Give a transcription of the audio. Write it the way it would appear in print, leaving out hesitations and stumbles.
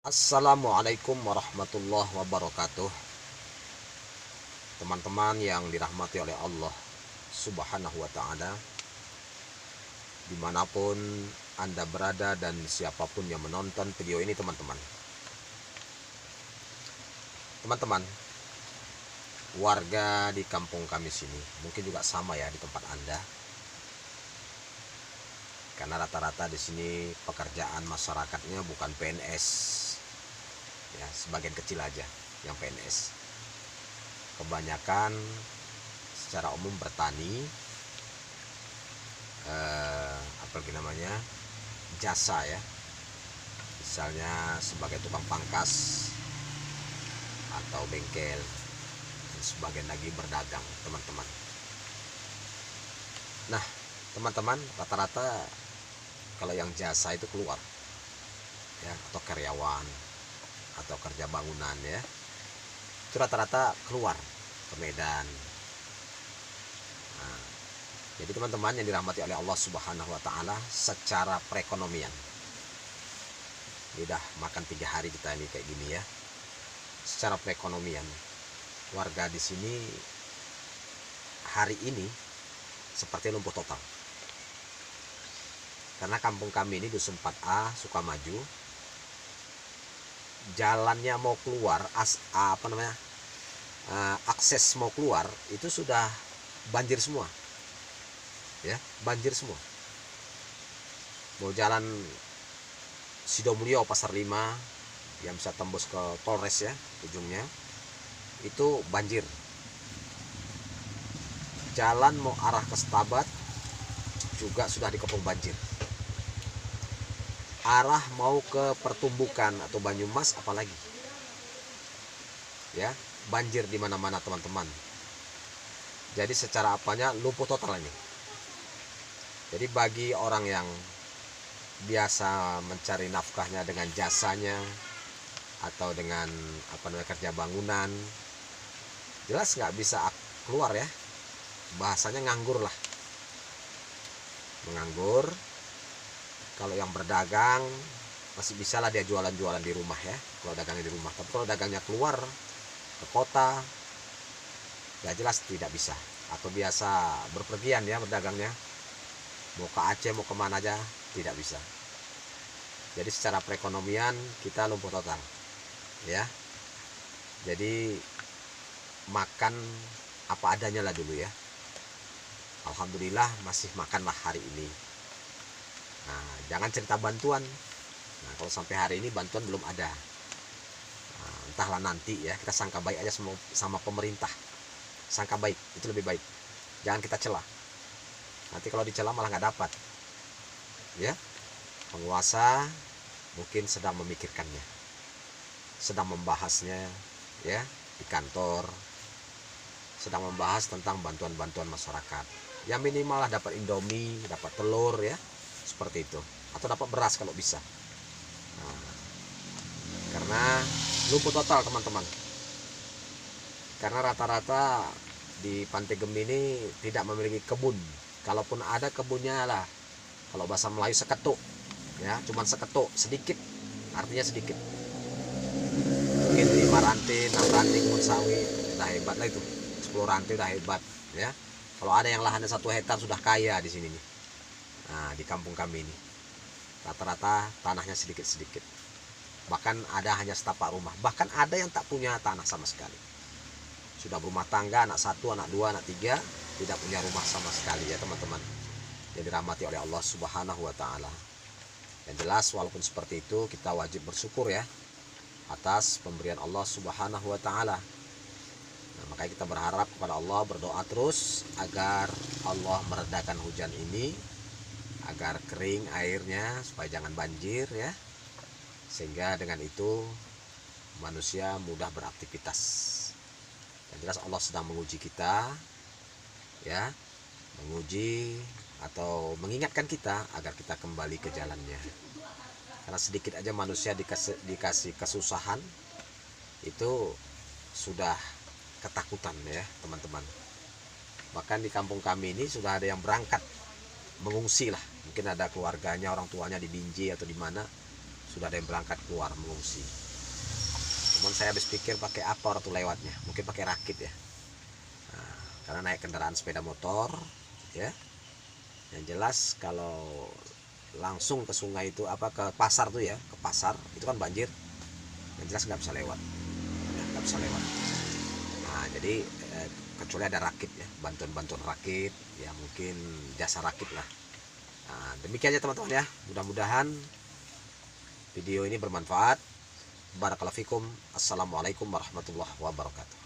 Assalamualaikum warahmatullahi wabarakatuh. Teman-teman yang dirahmati oleh Allah Subhanahu wa ta'ala, dimanapun Anda berada dan siapapun yang menonton video ini, teman-teman, warga di kampung kami sini mungkin juga sama ya di tempat Anda, karena rata-rata di sini pekerjaan masyarakatnya bukan PNS ya, sebagian kecil aja yang PNS. Kebanyakan secara umum bertani, jasa ya, misalnya sebagai tukang pangkas atau bengkel, dan sebagian lagi berdagang, teman-teman. Nah, teman-teman, rata-rata kalau yang jasa itu keluar ya, atau karyawan atau kerja bangunan ya, itu rata-rata keluar ke Medan. Nah, jadi teman-teman yang dirahmati oleh Allah Subhanahu wa ta'ala, secara perekonomian, ini udah makan 3 hari kita ini kayak gini ya, secara perekonomian warga di sini hari ini seperti lumpuh total. Karena kampung kami ini Dusun 4A Sukamaju, jalannya mau keluar, akses mau keluar itu sudah banjir semua ya, banjir semua. Mau jalan Sidomulyo Pasar 5 yang bisa tembus ke Polres ya, ujungnya itu banjir. Jalan mau arah ke Setabat juga sudah dikepung banjir. Arah mau ke Pertumbukan atau Banyumas apalagi ya, banjir di mana-mana, teman-teman. Jadi secara apanya lumpuh total ini. Jadi bagi orang yang biasa mencari nafkahnya dengan jasanya atau dengan kerja bangunan, jelas nggak bisa keluar ya, bahasanya nganggur lah, menganggur. Kalau yang berdagang masih bisa lah dia jualan-jualan di rumah ya, kalau dagangnya di rumah. Tapi kalau dagangnya keluar ke kota, ya jelas tidak bisa. Atau biasa berpergian ya berdagangnya, mau ke Aceh mau kemana aja tidak bisa. Jadi secara perekonomian kita lumpuh total ya. Jadi makan apa adanya lah dulu ya. Alhamdulillah masih makanlah hari ini. Nah, jangan cerita bantuan. Nah, kalau sampai hari ini bantuan belum ada, nah, entahlah nanti ya. Kita sangka baik aja sama pemerintah. Sangka baik, itu lebih baik. Jangan kita celah. Nanti kalau dicela malah nggak dapat. Ya, penguasa mungkin sedang memikirkannya, sedang membahasnya ya di kantor, sedang membahas tentang bantuan-bantuan masyarakat. Ya minimal lah dapat Indomie, dapat telur ya, seperti itu, atau dapat beras kalau bisa. Nah, karena lumpuh total, teman-teman. Karena rata-rata di Pantai Gembi ini tidak memiliki kebun. Kalaupun ada kebunnya lah, kalau bahasa Melayu seketuk ya, cuman seketuk, sedikit, artinya sedikit. Mungkin 5 ranting, 6 ranting kebun sawit, udah hebat lah itu. 10 ranting udah hebat ya. Kalau ada yang lahannya 1 hektar sudah kaya di sini nih. Nah, di kampung kami ini rata-rata tanahnya sedikit-sedikit. Bahkan ada hanya setapak rumah. Bahkan ada yang tak punya tanah sama sekali. Sudah berumah tangga, anak 1, anak 2, anak 3, tidak punya rumah sama sekali ya, teman-teman. Yang dirahmati oleh Allah Subhanahu wa ta'ala. Yang jelas walaupun seperti itu, kita wajib bersyukur ya atas pemberian Allah Subhanahu wa ta'ala. Nah, makanya kita berharap kepada Allah, berdoa terus agar Allah meredakan hujan ini, agar kering airnya, supaya jangan banjir ya. Sehingga dengan itu manusia mudah beraktivitas. Yang jelas Allah sedang menguji kita ya, menguji atau mengingatkan kita agar kita kembali ke jalannya. Karena sedikit aja manusia dikasih kesusahan itu sudah ketakutan ya, teman-teman. Bahkan di kampung kami ini sudah ada yang berangkat mengungsi lah, mungkin ada keluarganya, orang tuanya di Binjai atau di mana, sudah ada yang berangkat keluar mengungsi. Cuman saya habis pikir pakai apa orang tuh lewatnya, mungkin pakai rakit ya. Nah, karena naik kendaraan sepeda motor ya, yang jelas kalau langsung ke sungai itu ke pasar tuh ya, ke pasar itu kan banjir, yang jelas nggak bisa lewat ya, nggak bisa lewat. Nah jadi kecuali ada rakit ya, bantuan rakit ya, mungkin jasa rakit lah. Nah, demikian ya teman-teman ya, mudah-mudahan video ini bermanfaat. Barakallahu fikum. Assalamualaikum warahmatullahi wabarakatuh.